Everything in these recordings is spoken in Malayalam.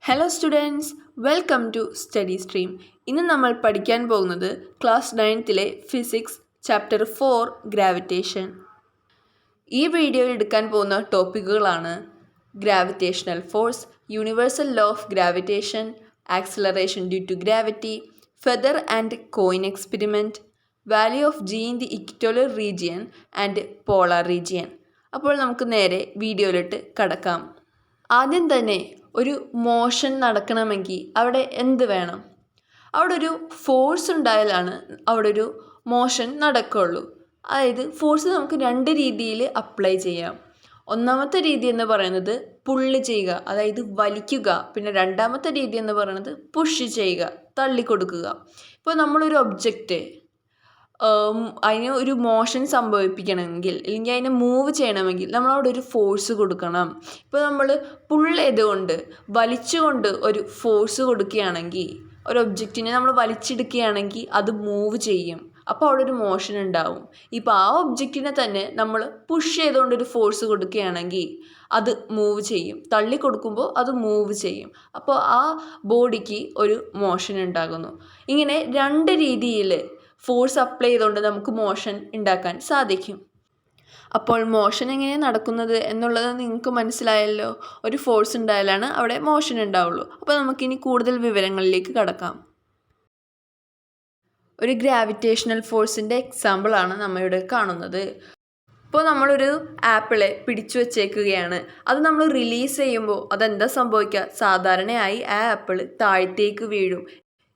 Hello students, welcome to study stream. ഇന്ന് നമ്മൾ പഠിക്കാൻ പോകുന്നത് ക്ലാസ് 9ലെ ഫിസിക്സ് ചാപ്റ്റർ 4 ഗ്രാവിറ്റേഷൻ. ഈ വീഡിയോയിൽ എടുക്കാൻ പോകുന്ന ടോപ്പിക്കുകളാണ് gravitational force, universal law of gravitation, acceleration due to gravity, feather and coin experiment, value of G in the equatorial region and polar region. അപ്പോൾ നമുക്ക് നേരെ വീഡിയോയിലിട്ട് കടക്കാം. ആദ്യം തന്നെ ഒരു മോഷൻ നടക്കണമെങ്കിൽ അവിടെ എന്ത് വേണം? അവിടെ ഒരു ഫോഴ്സ് ഉണ്ടായാലാണ് അവിടെ ഒരു മോഷൻ നടക്കുകയുള്ളൂ. അതായത് ഫോഴ്സ് നമുക്ക് രണ്ട് രീതിയിൽ അപ്ലൈ ചെയ്യാം. ഒന്നാമത്തെ രീതി എന്ന് പറയുന്നത് പുള്ള് ചെയ്യുക, അതായത് വലിക്കുക. പിന്നെ രണ്ടാമത്തെ രീതി എന്ന് പറയുന്നത് പുഷ് ചെയ്യുക, തള്ളിക്കൊടുക്കുക. ഇപ്പോൾ നമ്മളൊരു ഒബ്ജക്റ്റ് അതിന് ഒരു മോഷൻ സംഭവിപ്പിക്കണമെങ്കിൽ അല്ലെങ്കിൽ അതിനെ മൂവ് ചെയ്യണമെങ്കിൽ നമ്മളവിടെ ഒരു ഫോഴ്സ് കൊടുക്കണം. ഇപ്പോൾ നമ്മൾ പുള്ള് ചെയ്തുകൊണ്ട് വലിച്ചുകൊണ്ട് ഒരു ഫോഴ്സ് കൊടുക്കുകയാണെങ്കിൽ, ഒരു ഒബ്ജക്റ്റിനെ നമ്മൾ വലിച്ചെടുക്കുകയാണെങ്കിൽ അത് മൂവ് ചെയ്യും. അപ്പോൾ അവിടെ ഒരു മോഷൻ ഉണ്ടാവും. ഇപ്പോൾ ആ ഒബ്ജക്റ്റിനെ തന്നെ നമ്മൾ പുഷ് ചെയ്തുകൊണ്ടൊരു ഫോഴ്സ് കൊടുക്കുകയാണെങ്കിൽ അത് മൂവ് ചെയ്യും. തള്ളി കൊടുക്കുമ്പോൾ അത് മൂവ് ചെയ്യും. അപ്പോൾ ആ ബോഡിക്ക് ഒരു മോഷൻ ഉണ്ടാകുന്നു. ഇങ്ങനെ രണ്ട് രീതിയിൽ ഫോഴ്സ് അപ്ലൈ ചെയ്തുകൊണ്ട് നമുക്ക് മോഷൻ ഉണ്ടാക്കാൻ സാധിക്കും. അപ്പോൾ മോഷൻ എങ്ങനെയാണ് നടക്കുന്നത് എന്നുള്ളത് നിങ്ങൾക്ക് മനസ്സിലായല്ലോ. ഒരു ഫോഴ്സ് ഉണ്ടായാലാണ് അവിടെ മോഷൻ ഉണ്ടാവുള്ളൂ. അപ്പോൾ നമുക്കിനി കൂടുതൽ വിവരങ്ങളിലേക്ക് കടക്കാം. ഒരു ഗ്രാവിറ്റേഷണൽ ഫോഴ്സിൻ്റെ എക്സാമ്പിളാണ് നമ്മളിവിടെ കാണുന്നത്. ഇപ്പോൾ നമ്മളൊരു ആപ്പിളെ പിടിച്ചു വച്ചേക്കുകയാണ്. അത് നമ്മൾ റിലീസ് ചെയ്യുമ്പോൾ അതെന്താ സംഭവിക്കുക? സാധാരണയായി ആ ആപ്പിൾ താഴത്തേക്ക് വീഴും.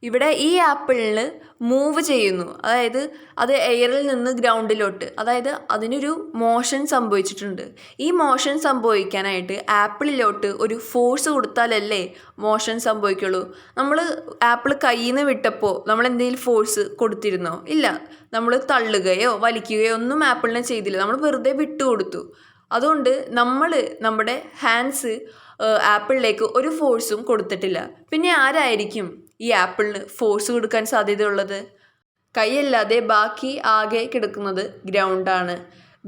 ഇവിടെ ഈ ആപ്പിളിന് മൂവ് ചെയ്യുന്നു, അതായത് അത് എയറിൽ നിന്ന് ഗ്രൗണ്ടിലോട്ട്, അതായത് അതിനൊരു മോഷൻ സംഭവിച്ചിട്ടുണ്ട്. ഈ മോഷൻ സംഭവിക്കാനായിട്ട് ആപ്പിളിലോട്ട് ഒരു ഫോഴ്സ് കൊടുത്താലല്ലേ മോഷൻ സംഭവിക്കുള്ളൂ. നമ്മൾ ആപ്പിൾ കയ്യിൽ നിന്ന് വിട്ടപ്പോൾ നമ്മൾ എന്തെങ്കിലും ഫോഴ്സ് കൊടുത്തിരുന്നോ? ഇല്ല. നമ്മൾ തള്ളുകയോ വലിക്കുകയോ ഒന്നും ആപ്പിളിനെ ചെയ്തില്ല. നമ്മൾ വെറുതെ വിട്ടുകൊടുത്തു. അതുകൊണ്ട് നമ്മൾ നമ്മുടെ ഹാൻഡ്സ് ആപ്പിളിലേക്ക് ഒരു ഫോഴ്സും കൊടുത്തിട്ടില്ല. പിന്നെ ആരായിരിക്കും ഈ ആപ്പിളിന് ഫോഴ്സ് കൊടുക്കാൻ സാധ്യതയുള്ളത്? കൈയല്ലാതെ ബാക്കി ആകെ കിടക്കുന്നത് ഗ്രൗണ്ടാണ്.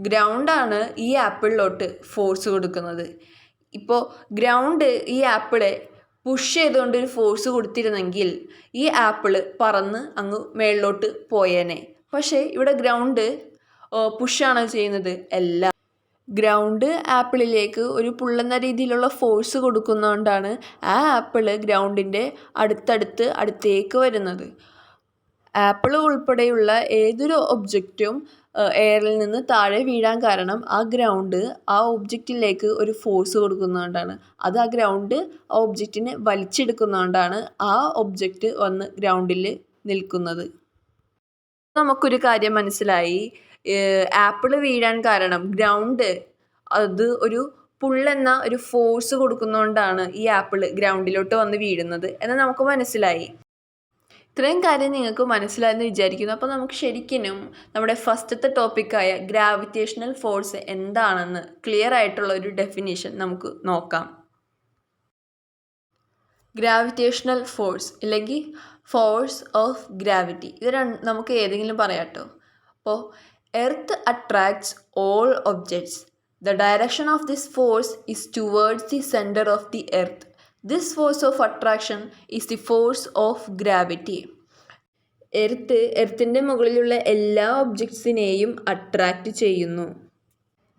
ഗ്രൗണ്ടാണ് ഈ ആപ്പിളിലോട്ട് ഫോഴ്സ് കൊടുക്കുന്നത്. ഇപ്പോൾ ഗ്രൗണ്ട് ഈ ആപ്പിളെ പുഷ് ചെയ്തുകൊണ്ട് ഒരു ഫോഴ്സ് കൊടുത്തിരുന്നെങ്കിൽ ഈ ആപ്പിള് പറന്ന് അങ്ങ് മേളിലോട്ട് പോയേനെ. പക്ഷേ ഇവിടെ ഗ്രൗണ്ട് പുഷാണ് ചെയ്യുന്നത്. എല്ലാം ഗ്രൗണ്ട് ആപ്പിളിലേക്ക് ഒരു പുള്ളെന്ന രീതിയിലുള്ള ഫോഴ്സ് കൊടുക്കുന്നതുകൊണ്ടാണ് ആ ആപ്പിള് ഗ്രൗണ്ടിൻ്റെ അടുത്തേക്ക് വരുന്നത്. ആപ്പിൾ ഉൾപ്പെടെയുള്ള ഏതൊരു ഒബ്ജക്റ്റും എയറിൽ നിന്ന് താഴെ വീഴാൻ കാരണം ആ ഗ്രൗണ്ട് ആ ഒബ്ജക്റ്റിലേക്ക് ഒരു ഫോഴ്സ് കൊടുക്കുന്നതുകൊണ്ടാണ്. അത് ആ ഗ്രൗണ്ട് ആ ഒബ്ജക്റ്റിനെ വലിച്ചെടുക്കുന്നതുകൊണ്ടാണ് ആ ഒബ്ജക്റ്റ് വന്ന് ഗ്രൗണ്ടിൽ നിൽക്കുന്നത്. നമുക്കൊരു കാര്യം മനസ്സിലായി. ആപ്പിൾ വീഴാൻ കാരണം ഗ്രൗണ്ട് അത് ഒരു പുള്ളെന്ന ഒരു ഫോഴ്സ് കൊടുക്കുന്നതുകൊണ്ടാണ് ഈ ആപ്പിൾ ഗ്രൗണ്ടിലോട്ട് വന്ന് വീഴുന്നത് എന്ന് നമുക്ക് മനസ്സിലായി. ഇത്രയും കാര്യം നിങ്ങൾക്ക് മനസ്സിലായെന്ന് വിചാരിക്കുന്നു. അപ്പോൾ നമുക്ക് ശരിക്കും നമ്മുടെ ഫസ്റ്റത്തെ ടോപ്പിക്കായ ഗ്രാവിറ്റേഷണൽ ഫോഴ്സ് എന്താണെന്ന് ക്ലിയർ ആയിട്ടുള്ള ഒരു ഡെഫിനിഷൻ നമുക്ക് നോക്കാം. ഗ്രാവിറ്റേഷണൽ ഫോഴ്സ് അല്ലെങ്കിൽ ഫോഴ്സ് ഓഫ് ഗ്രാവിറ്റി, ഇത് നമുക്ക് ഏതെങ്കിലും പറയാട്ടോ. അപ്പോൾ earth attracts all objects. The direction of this force is towards the centre of the earth. This force of attraction is the force of gravity. എർത്തിൻ്റെ മുകളിലുള്ള എല്ലാ ഒബ്ജക്ട്സിനെയും അട്രാക്റ്റ് ചെയ്യുന്നു.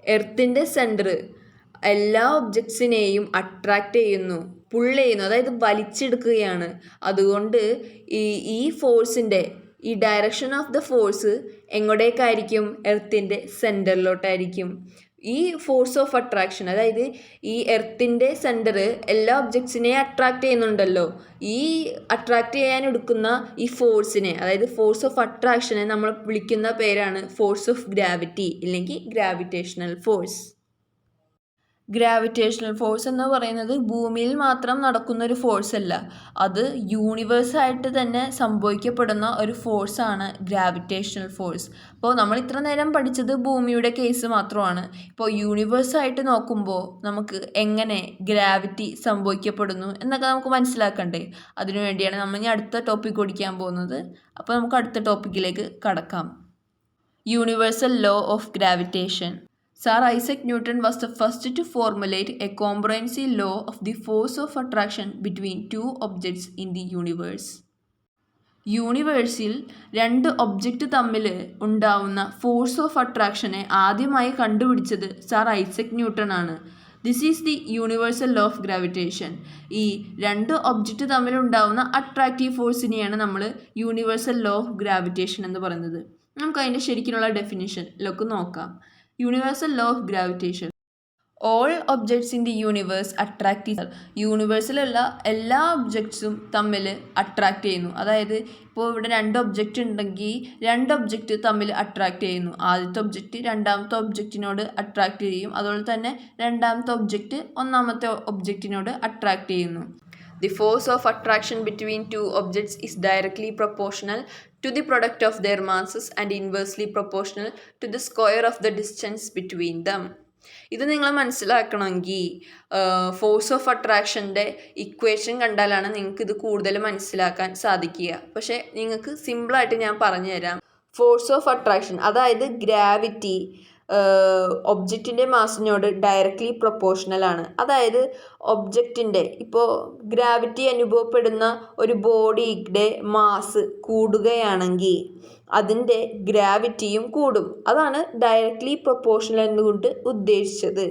എർത്തിൻ്റെ സെൻറ്റർ എല്ലാ ഒബ്ജക്ട്സിനെയും അട്രാക്റ്റ് ചെയ്യുന്നു, പുള്ള് ചെയ്യുന്നു, അതായത് വലിച്ചെടുക്കുകയാണ്. അതുകൊണ്ട് ഈ ഫോഴ്സിൻ്റെ ഈ ഡയറക്ഷൻ ഓഫ് ദ ഫോഴ്സ് എങ്ങോട്ടേക്കായിരിക്കും? എർത്തിൻ്റെ സെൻറ്ററിലോട്ടായിരിക്കും. ഈ ഫോഴ്സ് ഓഫ് അട്രാക്ഷൻ, അതായത് ഈ എർത്തിൻ്റെ സെൻറ്റർ എല്ലാ ഒബ്ജക്ട്സിനെയും അട്രാക്റ്റ് ചെയ്യുന്നുണ്ടല്ലോ. ഈ അട്രാക്റ്റ് ചെയ്യാൻ എടുക്കുന്ന ഈ ഫോഴ്സിനെ, അതായത് ഫോഴ്സ് ഓഫ് അട്രാക്ഷനെ നമ്മൾ വിളിക്കുന്ന പേരാണ് ഫോഴ്സ് ഓഫ് ഗ്രാവിറ്റി അല്ലെങ്കിൽ ഗ്രാവിറ്റേഷണൽ ഫോഴ്സ്. ഗ്രാവിറ്റേഷണൽ ഫോഴ്സ് എന്ന് പറയുന്നത് ഭൂമിയിൽ മാത്രം നടക്കുന്ന ഒരു ഫോഴ്സ് അല്ല, അത് യൂണിവേഴ്സായിട്ട് തന്നെ സംഭവിക്കപ്പെടുന്ന ഒരു ഫോഴ്സാണ് ഗ്രാവിറ്റേഷണൽ ഫോഴ്സ്. അപ്പോൾ നമ്മൾ ഇത്ര നേരം പഠിച്ചത് ഭൂമിയുടെ കേസ് മാത്രമാണ്. ഇപ്പോൾ യൂണിവേഴ്സായിട്ട് നോക്കുമ്പോൾ നമുക്ക് എങ്ങനെ ഗ്രാവിറ്റി സംഭവിക്കപ്പെടുന്നു എന്നൊക്കെ നമുക്ക് മനസ്സിലാക്കണ്ടേ. അതിനുവേണ്ടിയാണ് നമ്മൾ ഇനി അടുത്ത ടോപ്പിക്ക് പഠിക്കാൻ പോകുന്നത്. അപ്പോൾ നമുക്ക് അടുത്ത ടോപ്പിക്കിലേക്ക് കടക്കാം. Universal law of gravitation. Sir Isaac Newton was the first to formulate a comprehensive law of the force of attraction between two objects in the universe. യൂണിവേഴ്സിൽ രണ്ട് ഒബ്ജക്റ്റ് തമ്മിൽ ഉണ്ടാവുന്ന ഫോഴ്സ് ഓഫ് അട്രാക്ഷനെ ആദ്യമായി കണ്ടുപിടിച്ചത് സർ ഐസക് ന്യൂട്ടൺ ആണ്. This is the universal law of gravitation. ഈ രണ്ട് ഒബ്ജക്റ്റ് തമ്മിലുണ്ടാവുന്ന അട്രാക്റ്റീവ് ഫോഴ്സിനെയാണ് നമ്മൾ യൂണിവേഴ്സൽ ലോ ഓഫ് ഗ്രാവിറ്റേഷൻ എന്ന് പറയുന്നത്. നമുക്ക് അതിൻ്റെ ശരിക്കുള്ള ഡെഫിനിഷനിലൊക്കെ നോക്കാം. Universal law of gravitation: all objects in the universe attract. യൂണിവേഴ്സിലുള്ള എല്ലാ ഒബ്ജക്ട്സും തമ്മിൽ അട്രാക്റ്റ് ചെയ്യുന്നു. അതായത് ഇപ്പോൾ ഇവിടെ രണ്ട് ഒബ്ജക്റ്റ് ഉണ്ടെങ്കിൽ രണ്ട് ഒബ്ജക്റ്റ് തമ്മിൽ അട്രാക്റ്റ് ചെയ്യുന്നു. ആദ്യത്തെ ഒബ്ജക്റ്റ് രണ്ടാമത്തെ ഒബ്ജക്റ്റിനോട് അട്രാക്റ്റ് ചെയ്യും. അതുപോലെ തന്നെ രണ്ടാമത്തെ ഒബ്ജക്റ്റ് ഒന്നാമത്തെ ഒബ്ജക്റ്റിനോട് അട്രാക്റ്റ് ചെയ്യുന്നു. The force of attraction between two objects is directly proportional to the product of their masses and inversely proportional to the square of the distance between them. ഇത് നിങ്ങൾ മനസ്സിലാക്കണമെങ്കിൽ ഫോഴ്സ് ഓഫ് അട്രാക്ഷൻ്റെ ഇക്വേഷൻ കണ്ടാലാണ് നിങ്ങൾക്ക് ഇത് കൂടുതൽ മനസ്സിലാക്കാൻ സാധിക്കുക. പക്ഷേ നിങ്ങൾക്ക് സിമ്പിളായിട്ട് ഞാൻ പറഞ്ഞു തരാം. ഫോഴ്സ് ഓഫ് അട്രാക്ഷൻ അതായത് ഗ്രാവിറ്റി ഒബ്ജക്റ്റിൻ്റെ മാസിനോട് ഡയറക്റ്റ്ലി പ്രൊപ്പോർഷണലാണ്. അതായത് ഒബ്ജക്റ്റിൻ്റെ ഇപ്പോൾ ഗ്രാവിറ്റി അനുഭവപ്പെടുന്ന ഒരു ബോഡിയുടെ മാസ് കൂടുകയാണെങ്കിൽ അതിൻ്റെ ഗ്രാവിറ്റിയും കൂടും. അതാണ് ഡയറക്റ്റ്ലി പ്രൊപ്പോർഷണൽ എന്നുകൊണ്ട് ഉദ്ദേശിച്ചത്.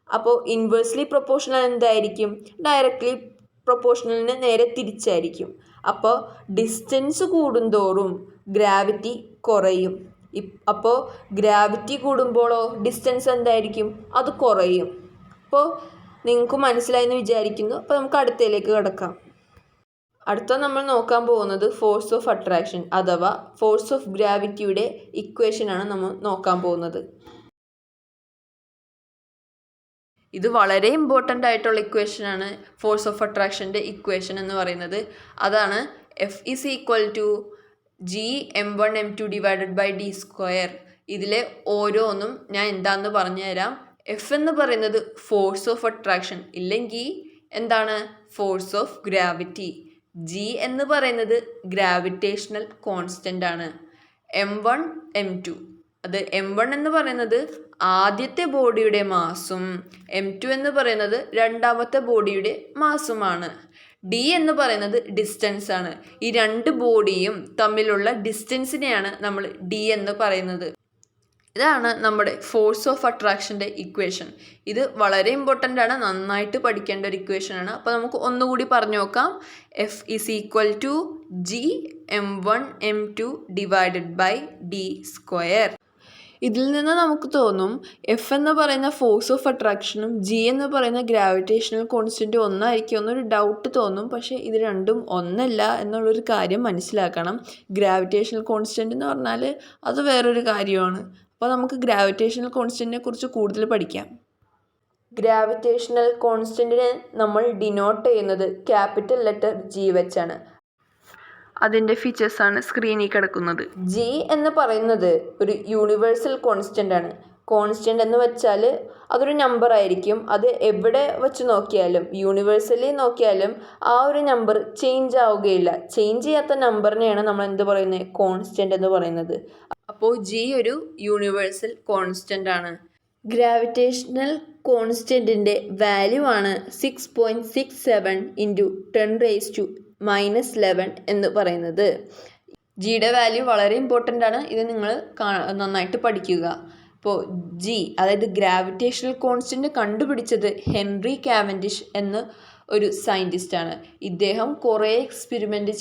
അപ്പോൾ ഇൻവേഴ്സ്ലി പ്രൊപ്പോർഷണൽ എന്തായിരിക്കും? ഡയറക്റ്റ്ലി പ്രൊപ്പോർഷണലിന് നേരെ തിരിച്ചായിരിക്കും. അപ്പോൾ ഡിസ്റ്റൻസ് കൂടുന്തോറും ഗ്രാവിറ്റി കുറയും. അപ്പോൾ ഗ്രാവിറ്റി കൂടുമ്പോഴോ ഡിസ്റ്റൻസ് എന്തായിരിക്കും? അത് കുറയും. അപ്പോൾ നിങ്ങൾക്ക് മനസ്സിലായെന്ന് വിചാരിക്കുന്നു. അപ്പോൾ നമുക്ക് അടുത്തതിലേക്ക് കിടക്കാം. അടുത്ത നമ്മൾ നോക്കാൻ പോകുന്നത് ഫോഴ്സ് ഓഫ് അട്രാക്ഷൻ അഥവാ ഫോഴ്സ് ഓഫ് ഗ്രാവിറ്റിയുടെ ഇക്വേഷനാണ് നമ്മൾ നോക്കാൻ പോകുന്നത്. ഇത് വളരെ ഇമ്പോർട്ടൻ്റ് ആയിട്ടുള്ള ഇക്വേഷനാണ് ഫോഴ്സ് ഓഫ് അട്രാക്ഷൻ്റെ ഇക്വേഷൻ എന്ന് പറയുന്നത്. അതാണ് F is equal to G(m1 m2 divided by d square. ഇതിലെ ഓരോന്നും ഞാൻ എന്താണെന്ന് പറഞ്ഞു തരാം. എഫ് എന്ന് പറയുന്നത് ഫോഴ്സ് ഓഫ് അട്രാക്ഷൻ, ഇല്ലെങ്കിൽ എന്താണ്? Force of gravity. ജി എന്ന് പറയുന്നത് ഗ്രാവിറ്റേഷണൽ കോൺസ്റ്റൻ്റ് ആണ്. m1 m2 അത് m1 എന്ന് പറയുന്നത് ആദ്യത്തെ ബോഡിയുടെ മാസും m2 എന്ന് പറയുന്നത് രണ്ടാമത്തെ ബോഡിയുടെ മാസുമാണ്. ഡി എന്ന് പറയുന്നത് ഡിസ്റ്റൻസ് ആണ്. ഈ രണ്ട് ബോഡിയും തമ്മിലുള്ള ഡിസ്റ്റൻസിനെയാണ് നമ്മൾ ഡി എന്ന് പറയുന്നത്. ഇതാണ് നമ്മുടെ ഫോഴ്സ് ഓഫ് അട്രാക്ഷൻ്റെ ഇക്വേഷൻ. ഇത് വളരെ ഇമ്പോർട്ടൻ്റ് ആണ്, നന്നായിട്ട് പഠിക്കേണ്ട ഒരു ഇക്വേഷനാണ്. അപ്പോൾ നമുക്ക് ഒന്നുകൂടി പറഞ്ഞു നോക്കാം. F is equal to G(m1 m2 divided by d square. ഇതിൽ നിന്ന് നമുക്ക് തോന്നും എഫ് എന്ന് പറയുന്ന ഫോഴ്സ് ഓഫ് അട്രാക്ഷനും ജി എന്ന് പറയുന്ന ഗ്രാവിറ്റേഷണൽ കോൺസ്റ്റൻറ്റും ഒന്നായിരിക്കും എന്നൊരു ഡൗട്ട് തോന്നും. പക്ഷേ ഇത് രണ്ടും ഒന്നല്ല എന്നുള്ളൊരു കാര്യം മനസ്സിലാക്കണം. ഗ്രാവിറ്റേഷണൽ കോൺസ്റ്റൻ്റ് എന്ന് പറഞ്ഞാൽ അത് വേറൊരു കാര്യമാണ്. അപ്പോൾ നമുക്ക് ഗ്രാവിറ്റേഷണൽ കോൺസ്റ്റൻറ്റിനെ കുറിച്ച് കൂടുതൽ പഠിക്കാം. ഗ്രാവിറ്റേഷണൽ കോൺസ്റ്റൻറ്റിനെ നമ്മൾ ഡിനോട്ട് ചെയ്യുന്നത് ക്യാപിറ്റൽ ലെറ്റർ ജി വെച്ചാണ്. അതിൻ്റെ ഫീച്ചേഴ്സാണ് സ്ക്രീനിൽ കിടക്കുന്നത്. ജി എന്ന് പറയുന്നത് ഒരു യൂണിവേഴ്സൽ കോൺസ്റ്റൻ്റ് ആണ്. കോൺസ്റ്റൻ്റ് എന്ന് വെച്ചാൽ അതൊരു നമ്പർ ആയിരിക്കും. അത് എവിടെ വെച്ച് നോക്കിയാലും യൂണിവേഴ്സലി നോക്കിയാലും ആ ഒരു നമ്പർ ചേഞ്ച് ആവുകയില്ല. ചേഞ്ച് ചെയ്യാത്ത നമ്പറിനെയാണ് നമ്മൾ എന്ത് പറയുന്നത്? കോൺസ്റ്റൻ്റ് എന്ന് പറയുന്നത്. അപ്പോൾ ജി ഒരു യൂണിവേഴ്സൽ കോൺസ്റ്റൻ്റ് ആണ്. ഗ്രാവിറ്റേഷണൽ കോൺസ്റ്റൻറ്റിൻ്റെ വാല്യൂ ആണ് 6.67 × 10⁻⁻11 എന്ന് പറയുന്നത്. ജിയുടെ വാല്യൂ വളരെ ഇമ്പോർട്ടൻ്റ് ആണ്. ഇത് നിങ്ങൾ നന്നായിട്ട് പഠിക്കുക. ഇപ്പോൾ ജി അതായത് ഗ്രാവിറ്റേഷണൽ കോൺസ്റ്റൻറ്റ് കണ്ടുപിടിച്ചത് ഹെൻറി കാവൻഡിഷ് എന്ന ഒരു സയൻറ്റിസ്റ്റാണ്. ഇദ്ദേഹം കുറേ എക്സ്പെരിമെൻറ്റ്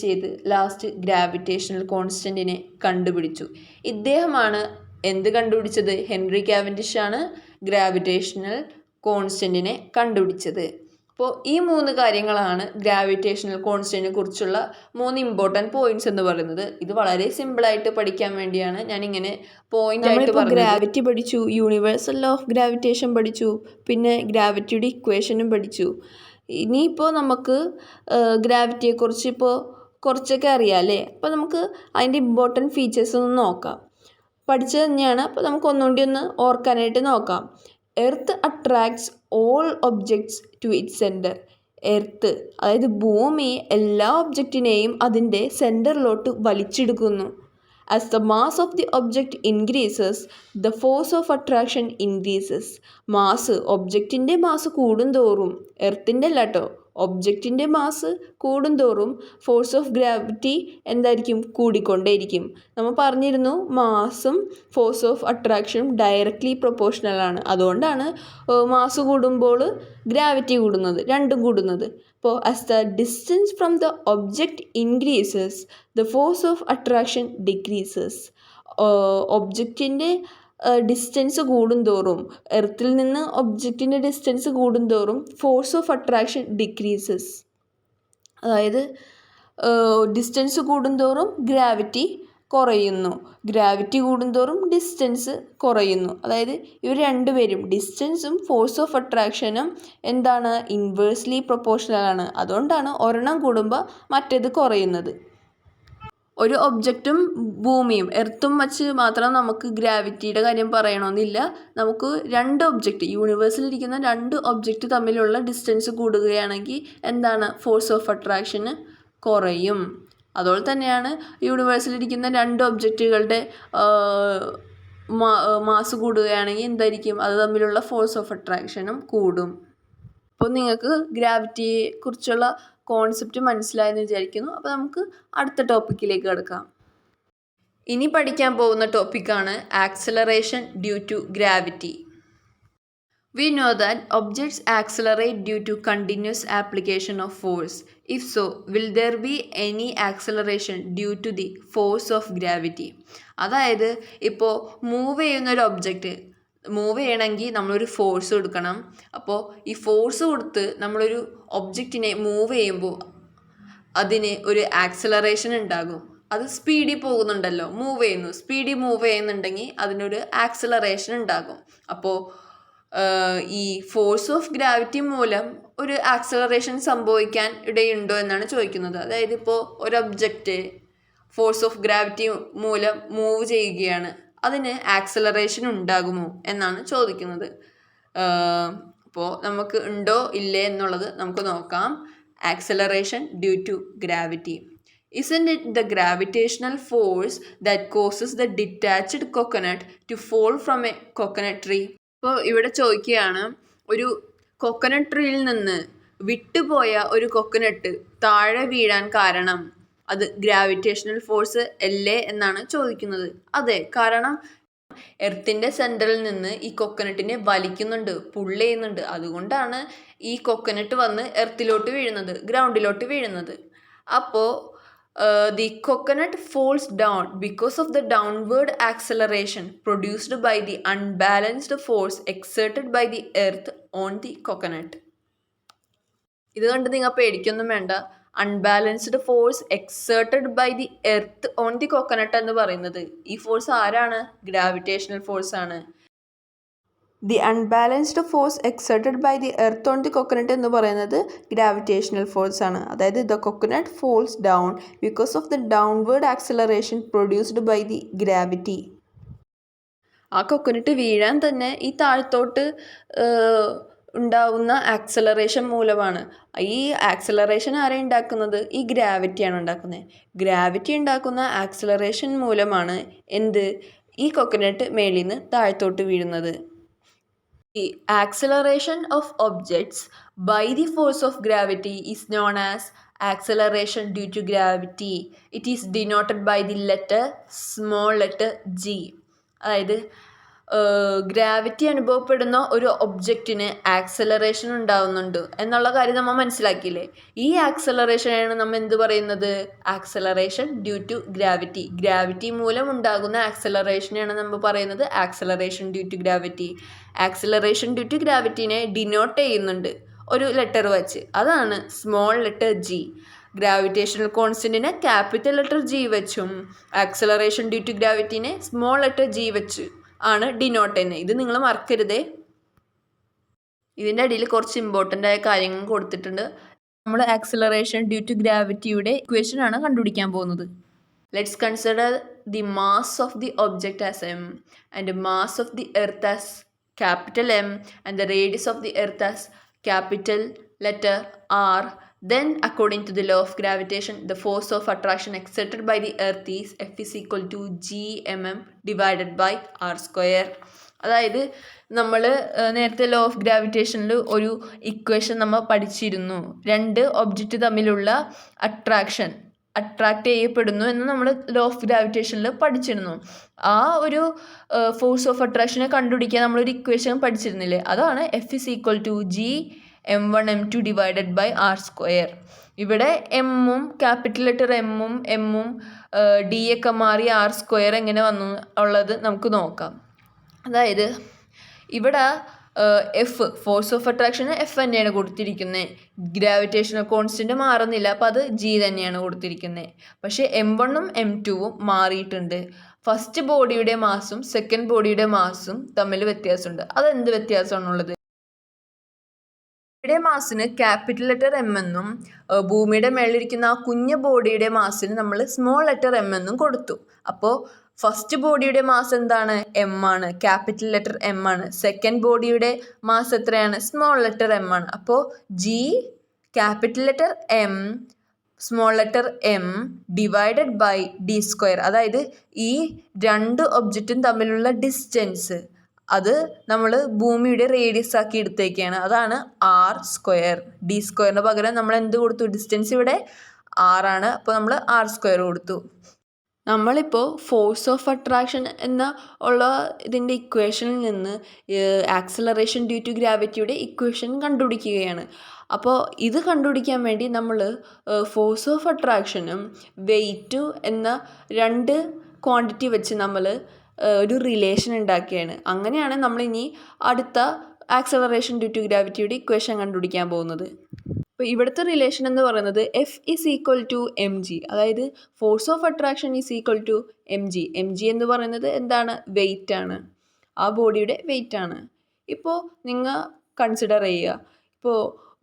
ചെയ്ത് ലാസ്റ്റ് ഗ്രാവിറ്റേഷണൽ കോൺസ്റ്റൻറ്റിനെ കണ്ടുപിടിച്ചു. ഇദ്ദേഹമാണ് എന്ത് കണ്ടുപിടിച്ചത്? ഹെൻറി കാവൻഡിഷ് ആണ് ഗ്രാവിറ്റേഷണൽ കോൺസ്റ്റൻറ്റിനെ കണ്ടുപിടിച്ചത്. അപ്പോൾ ഈ 3 കാര്യങ്ങളാണ് ഗ്രാവിറ്റേഷണൽ കോൺസ്റ്റൻറ്റിനെ കുറിച്ചുള്ള 3 ഇമ്പോർട്ടൻറ്റ് പോയിന്റ്സ് എന്ന് പറയുന്നത്. ഇത് വളരെ സിമ്പിളായിട്ട് പഠിക്കാൻ വേണ്ടിയാണ് ഞാനിങ്ങനെ പോയിന്റ് ആയിട്ട് പറഞ്ഞത്. ഗ്രാവിറ്റി പഠിച്ചു, യൂണിവേഴ്സൽ ലോ ഓഫ് ഗ്രാവിറ്റേഷൻ പഠിച്ചു, പിന്നെ ഗ്രാവിറ്റിയുടെ ഇക്വേഷനും പഠിച്ചു. ഇനിയിപ്പോൾ നമുക്ക് ഗ്രാവിറ്റിയെക്കുറിച്ച് ഇപ്പോൾ കുറച്ചൊക്കെ അറിയാം അല്ലേ? അപ്പോൾ നമുക്ക് അതിൻ്റെ ഇമ്പോർട്ടൻറ്റ് ഫീച്ചേഴ്സ് ഒന്ന് നോക്കാം. പഠിച്ചത് തന്നെയാണ്. അപ്പോൾ നമുക്ക് ഒന്നുകൂടി ഒന്ന് ഓർക്കാനായിട്ട് നോക്കാം. Earth attracts all objects to its centre. Earth അതായത് ഭൂമി എല്ലാ ഒബ്ജക്റ്റിനെയും അതിൻ്റെ സെൻറ്ററിലോട്ട് വലിച്ചെടുക്കുന്നു. As the mass of the object increases, the force of attraction increases. Mass ഒബ്ജക്റ്റിൻ്റെ മാസ് കൂടുന്തോറും എർത്തിൻ്റെ അല്ല കേട്ടോ ഒബ്ജക്റ്റിൻ്റെ മാസ് കൂടുന്തോറും ഫോഴ്സ് ഓഫ് ഗ്രാവിറ്റി എന്തായിരിക്കും കൂടിക്കൊണ്ടേയിരിക്കും. നമ്മൾ പറഞ്ഞിരുന്നു മാസും ഫോഴ്സ് ഓഫ് അട്രാക്ഷനും ഡയറക്റ്റ്ലി പ്രൊപ്പോർഷണൽ ആണ്. അതുകൊണ്ടാണ് മാസ് കൂടുമ്പോൾ ഗ്രാവിറ്റി കൂടുന്നത്, രണ്ടും കൂടുന്നത്. അപ്പോൾ as the distance from the object increases the force of attraction decreases. ഒബ്ജക്റ്റിൻ്റെ ഡിസ്റ്റൻസ് കൂടുന്തോറും എർത്തിൽ നിന്ന് ഒബ്ജക്റ്റിൻ്റെ ഡിസ്റ്റൻസ് കൂടുന്തോറും ഫോഴ്സ് ഓഫ് അട്രാക്ഷൻ ഡിക്രീസസ്. അതായത് ഡിസ്റ്റൻസ് കൂടുന്തോറും ഗ്രാവിറ്റി കുറയുന്നു, ഗ്രാവിറ്റി കൂടുന്തോറും ഡിസ്റ്റൻസ് കുറയുന്നു. അതായത് ഇവർ രണ്ടുപേരും ഡിസ്റ്റൻസും ഫോഴ്സ് ഓഫ് അട്രാക്ഷനും എന്താണ് ഇൻവേഴ്സ്ലി പ്രൊപ്പോർഷണൽ ആണ്. അതുകൊണ്ടാണ് ഒരെണ്ണം കൂടുമ്പോൾ മറ്റേത് കുറയുന്നത്. ഒരു ഒബ്ജക്റ്റും ഭൂമിയും എർത്തും വച്ച് മാത്രം നമുക്ക് ഗ്രാവിറ്റിയുടെ കാര്യം പറയണമെന്നില്ല. നമുക്ക് രണ്ട് ഒബ്ജക്റ്റ് യൂണിവേഴ്സിലിരിക്കുന്ന രണ്ട് ഒബ്ജക്റ്റ് തമ്മിലുള്ള ഡിസ്റ്റൻസ് കൂടുകയാണെങ്കിൽ എന്താണ് ഫോഴ്സ് ഓഫ് അട്രാക്ഷന് കുറയും. അതുപോലെ തന്നെയാണ് യൂണിവേഴ്സിലിരിക്കുന്ന രണ്ട് ഒബ്ജക്റ്റുകളുടെ മാസ് കൂടുകയാണെങ്കിൽ എന്തായിരിക്കും അത് തമ്മിലുള്ള ഫോഴ്സ് ഓഫ് അട്രാക്ഷനും കൂടും. അപ്പോൾ നിങ്ങൾക്ക് ഗ്രാവിറ്റിയെ കുറിച്ചുള്ള കോൺസെപ്റ്റ് മനസ്സിലായെന്ന് വിചാരിക്കുന്നു. അപ്പോൾ നമുക്ക് അടുത്ത ടോപ്പിക്കിലേക്ക് കിടക്കാം. ഇനി പഠിക്കാൻ പോകുന്ന ടോപ്പിക്കാണ് acceleration due to gravity. We know that objects accelerate due to continuous application of force. If so, will there be any acceleration due to the force of gravity? അതായത് ഇപ്പോൾ മൂവ് ചെയ്യുന്നൊരു ഒബ്ജക്റ്റ് മൂവ് ചെയ്യണമെങ്കിൽ നമ്മളൊരു ഫോഴ്സ് കൊടുക്കണം. അപ്പോൾ ഈ ഫോഴ്സ് കൊടുത്ത് നമ്മളൊരു ഒബ്ജക്റ്റിനെ മൂവ് ചെയ്യുമ്പോൾ അതിന് ഒരു ആക്സലറേഷൻ ഉണ്ടാകും. അത് സ്പീഡിൽ പോകുന്നുണ്ടല്ലോ, സ്പീഡിൽ മൂവ് ചെയ്യുന്നുണ്ടെങ്കിൽ അതിനൊരു ആക്സലറേഷൻ ഉണ്ടാകും. അപ്പോൾ ഈ ഫോഴ്സ് ഓഫ് ഗ്രാവിറ്റി മൂലം ഒരു ആക്സലറേഷൻ സംഭവിക്കാൻ ഇടയുണ്ടോ എന്നാണ് ചോദിക്കുന്നത്. അതായത് ഇപ്പോൾ ഒരു ഒബ്ജക്റ്റ് ഫോഴ്സ് ഓഫ് ഗ്രാവിറ്റി മൂലം മൂവ് ചെയ്യുകയാണ്, അതിന് ആക്സലറേഷൻ ഉണ്ടാകുമോ എന്നാണ് ചോദിക്കുന്നത്. അപ്പോൾ നമുക്ക് ഉണ്ടോ ഇല്ലേ എന്നുള്ളത് നമുക്ക് നോക്കാം. Acceleration due to gravity. Isn't it the gravitational force that causes the detached coconut to fall from a coconut tree? ഇപ്പോൾ ഇവിടെ ചോദിക്കുകയാണ്, ഒരു കൊക്കനട്ട് ട്രീയിൽ നിന്ന് വിട്ടുപോയ ഒരു കൊക്കനട്ട് താഴെ വീഴാൻ കാരണം അത് ഗ്രാവിറ്റേഷണൽ ഫോഴ്സ് അല്ലേ എന്നാണ് ചോദിക്കുന്നത്. അതെ, കാരണം എർത്തിൻ്റെ സെൻറ്ററിൽ നിന്ന് ഈ കൊക്കനട്ടിനെ വലിക്കുന്നുണ്ട്, പുള്ള് ചെയ്യുന്നുണ്ട്. അതുകൊണ്ടാണ് ഈ കൊക്കനട്ട് വന്ന് എർത്തിലോട്ട് വീഴുന്നത്, ഗ്രൗണ്ടിലോട്ട് വീഴുന്നത്. അപ്പോൾ the coconut falls down because of the downward acceleration produced by the unbalanced force exerted by the earth on the coconut. ഇത് കണ്ട് നിങ്ങൾ പേടിക്കൊന്നും വേണ്ട. Unbalanced force exerted by the earth on the coconut എന്ന് പറയുന്നത് ഈ ഫോഴ്സ് ആരാണ്? ഗ്രാവിറ്റേഷണൽ ഫോഴ്സ് ആണ്. The unbalanced force exerted by the earth on the coconut എന്ന് പറയുന്നത് ഗ്രാവിറ്റേഷണൽ ഫോഴ്സ് ആണ്. അതായത് the coconut falls down because of the downward acceleration produced by the gravity. ആ കൊക്കനട്ട് വീഴാൻ തന്നെ ഈ താഴത്തോട്ട് ഉണ്ടാവുന്ന ആക്സലറേഷൻ മൂലമാണ്. ഈ ആക്സലറേഷൻ ആരെ ഉണ്ടാക്കുന്നത്? ഈ ഗ്രാവിറ്റിയാണ് ഉണ്ടാക്കുന്നത്. ഗ്രാവിറ്റി ഉണ്ടാക്കുന്ന ആക്സലറേഷൻ മൂലമാണ് എന്ത്? ഈ കൊക്കനട്ട് മേളിൽ നിന്ന് താഴത്തോട്ട് വീഴുന്നത്. The acceleration of objects by the force of gravity is known as acceleration due to gravity. It is denoted by the small letter g. അതായത് ഗ്രാവിറ്റി അനുഭവപ്പെടുന്ന ഒരു ഒബ്ജക്റ്റിന് ആക്സലറേഷൻ ഉണ്ടാവുന്നുണ്ട് എന്നുള്ള കാര്യം നമ്മൾ മനസ്സിലാക്കിയില്ലേ? ഈ ആക്സലറേഷനാണ് നമ്മൾ എന്ത് പറയുന്നത്? Acceleration due to gravity. Gravity മൂലം ഉണ്ടാകുന്ന ആക്സലറേഷനെയാണ് നമ്മൾ പറയുന്നത് acceleration due to gravity. Acceleration due to ഗ്രാവിറ്റിനെ ഡിനോട്ട് ചെയ്യുന്നുണ്ട് ഒരു ലെറ്റർ വെച്ച്, അതാണ് സ്മോൾ ലെറ്റർ ജി. ഗ്രാവിറ്റേഷണൽ കോൺസ്റ്റൻറ്റിനെ ക്യാപിറ്റൽ ലെറ്റർ ജി വെച്ചും ആക്സലറേഷൻ ഡ്യൂ ടു ഗ്രാവിറ്റിനെ സ്മോൾ ലെറ്റർ ജി വെച്ച് ആണ് ഡിനോട്ട് ചെയ്യുന്നത്. ഇത് നിങ്ങൾ മറക്കരുതേ. ഇതിൻ്റെ അടിയിൽ കുറച്ച് ഇമ്പോർട്ടൻ്റ് ആയ കാര്യങ്ങൾ കൊടുത്തിട്ടുണ്ട്. നമ്മൾ ആക്സലറേഷൻ ഡ്യൂ ടു ഗ്രാവിറ്റിയുടെ ഇക്വേഷൻ ആണ് കണ്ടുപിടിക്കാൻ പോകുന്നത്. Let's consider the mass of the object as M and mass of the earth as capital M and the radius of the earth as capital letter R Then according to the law of gravitation, the force of attraction exerted by the earth is F is equal to gmm divided by r square. അതായത് നമ്മൾ നേരത്തെ ലോ ഓഫ് ഗ്രാവിറ്റേഷനിൽ ഒരു ഇക്വേഷൻ നമ്മൾ പഠിച്ചിരുന്നു. രണ്ട് ഒബ്ജക്റ്റ് തമ്മിലുള്ള അട്രാക്റ്റ് ചെയ്യപ്പെടുന്നു എന്ന് നമ്മൾ ലോ ഓഫ് ഗ്രാവിറ്റേഷനിൽ പഠിച്ചിരുന്നു. ആ ഒരു ഫോഴ്സ് ഓഫ് അട്രാക്ഷനെ കണ്ടുപിടിക്കാൻ നമ്മളൊരു ഇക്വേഷൻ പഠിച്ചിരുന്നില്ലേ, അതാണ് F is equal to G m1 m2 divided by R square. ഇവിടെ എമ്മും ക്യാപിറ്റൽ ലെറ്റർ എമ്മും ഡി ഒക്കെ മാറി ആർ സ്ക്വയർ എങ്ങനെ വന്നു ഉള്ളത് നമുക്ക് നോക്കാം. അതായത് ഇവിടെ എഫ് ഫോഴ്സ് ഓഫ് അട്രാക്ഷന് എഫ് തന്നെയാണ് കൊടുത്തിരിക്കുന്നത്. ഗ്രാവിറ്റേഷണൽ കോൺസ്റ്റൻറ്റ് മാറുന്നില്ല, അപ്പോൾ അത് ജി തന്നെയാണ് കൊടുത്തിരിക്കുന്നത്. പക്ഷേ M1ഉം M2ഉം മാറിയിട്ടുണ്ട്. ഫസ്റ്റ് ബോഡിയുടെ മാസും സെക്കൻഡ് ബോഡിയുടെ മാസും തമ്മിൽ വ്യത്യാസമുണ്ട്. അതെന്ത് വ്യത്യാസമാണുള്ളത്? ഇവിടെ മാസിന് ക്യാപിറ്റൽ ലെറ്റർ എം എന്നും ഭൂമിയുടെ മേളിലിരിക്കുന്ന ആ കുഞ്ഞു ബോഡിയുടെ മാസിന് നമ്മൾ സ്മോൾ ലെറ്റർ എം എന്നും കൊടുത്തു. അപ്പോൾ ഫസ്റ്റ് ബോഡിയുടെ മാസ് എന്താണ്? എം ആണ്, ക്യാപിറ്റൽ ലെറ്റർ എം ആണ്. സെക്കൻഡ് ബോഡിയുടെ മാസ് എത്രയാണ്? സ്മോൾ ലെറ്റർ എം ആണ്. അപ്പോൾ G capital letter M small letter M divided by D square. അതായത് ഈ രണ്ട് ഒബ്ജക്റ്റും തമ്മിലുള്ള ഡിസ്റ്റൻസ് അത് നമ്മൾ ഭൂമിയുടെ റേഡിയസ് ആക്കി എടുത്തേക്കാണ്. അതാണ് ആർ സ്ക്വയർ. ഡി സ്ക്വയറിന് പകരം നമ്മൾ എന്ത് കൊടുത്തു? ഡിസ്റ്റൻസ് ഇവിടെ ആറാണ്, അപ്പോൾ നമ്മൾ ആർ സ്ക്വയർ കൊടുത്തു. നമ്മളിപ്പോൾ ഫോഴ്സ് ഓഫ് അട്രാക്ഷൻ എന്ന ഉള്ള ഇതിൻ്റെ ഇക്വേഷനിൽ നിന്ന് ആക്സലറേഷൻ ഡ്യൂ ടു ഗ്രാവിറ്റിയുടെ ഇക്വേഷൻ കണ്ടുപിടിക്കുകയാണ്. അപ്പോൾ ഇത് കണ്ടുപിടിക്കാൻ വേണ്ടി നമ്മൾ ഫോഴ്സ് ഓഫ് അട്രാക്ഷനും വെയ്റ്റും എന്ന രണ്ട് ക്വാണ്ടിറ്റി വെച്ച് നമ്മൾ ഒരു റിലേഷൻ ഉണ്ടാക്കുകയാണ്. അങ്ങനെയാണ് നമ്മളിനി അടുത്ത ആക്സലറേഷൻ ഡ്യൂ ടു ഗ്രാവിറ്റിയുടെ ഇക്വേഷൻ കണ്ടുപിടിക്കാൻ പോകുന്നത്. അപ്പോൾ ഇവിടുത്തെ റിലേഷൻ എന്ന് പറയുന്നത് F is equal to M G, അതായത് force of attraction is equal to M G. M G എന്ന് പറയുന്നത് എന്താണ്? വെയിറ്റ് ആണ്, ആ ബോഡിയുടെ വെയിറ്റ് ആണ്. ഇപ്പോൾ നിങ്ങൾ കൺസിഡർ ചെയ്യുക, ഇപ്പോൾ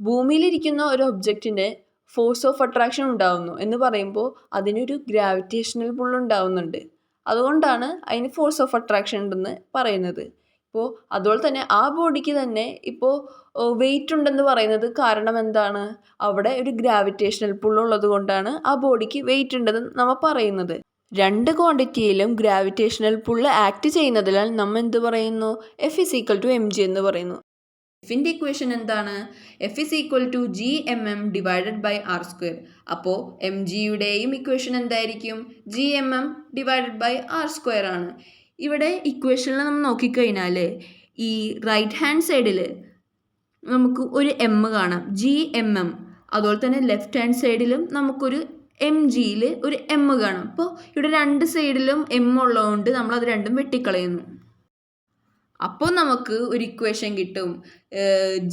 ഭൂമിയിലിരിക്കുന്ന ഒരു ഒബ്ജക്റ്റിൻ്റെ ഫോഴ്സ് ഓഫ് അട്രാക്ഷൻ ഉണ്ടാകുന്നു എന്ന് പറയുമ്പോൾ അതിനൊരു ഗ്രാവിറ്റേഷണൽ പുൾ ഉണ്ടാവുന്നുണ്ട്. അതുകൊണ്ടാണ് അതിന് ഫോഴ്സ് ഓഫ് അട്രാക്ഷൻ ഉണ്ടെന്ന് പറയുന്നത്. ഇപ്പോൾ അതുപോലെ തന്നെ ആ ബോഡിക്ക് തന്നെ ഇപ്പോൾ വെയിറ്റ് ഉണ്ടെന്ന് പറയുന്നത് കാരണം എന്താണ്? അവിടെ ഒരു ഗ്രാവിറ്റേഷണൽ പുൾ ഉള്ളത് കൊണ്ടാണ് ആ ബോഡിക്ക് വെയിറ്റ് ഉണ്ടെന്ന് നമ്മൾ പറയുന്നത്. രണ്ട് ക്വാണ്ടിറ്റിയിലും ഗ്രാവിറ്റേഷണൽ പുള്ള് ആക്ട് ചെയ്യുന്നതിനാൽ നമ്മൾ എന്ത് പറയുന്നു? F is equal to M G എന്ന് പറയുന്നു. എഫിൻ്റെ ഇക്വേഷൻ എന്താണ്? F is equal to G M M divided by R square. അപ്പോൾ എം ജിയുടെയും ഇക്വേഷൻ എന്തായിരിക്കും? G M M divided by R square ആണ്. ഇവിടെ ഇക്വേഷനിൽ നമ്മൾ നോക്കിക്കഴിഞ്ഞാൽ ഈ റൈറ്റ് ഹാൻഡ് സൈഡിൽ നമുക്ക് ഒരു എം കാണാം, ജി എം എം. അതുപോലെ തന്നെ ലെഫ്റ്റ് ഹാൻഡ് സൈഡിലും നമുക്കൊരു എം ജിയിൽ ഒരു എം കാണാം. അപ്പോൾ ഇവിടെ രണ്ട് സൈഡിലും എം ഉള്ളതുകൊണ്ട് നമ്മളത് രണ്ടും വെട്ടിക്കളയുന്നു. അപ്പോൾ നമുക്ക് ഒരു ഇക്വേഷൻ കിട്ടും,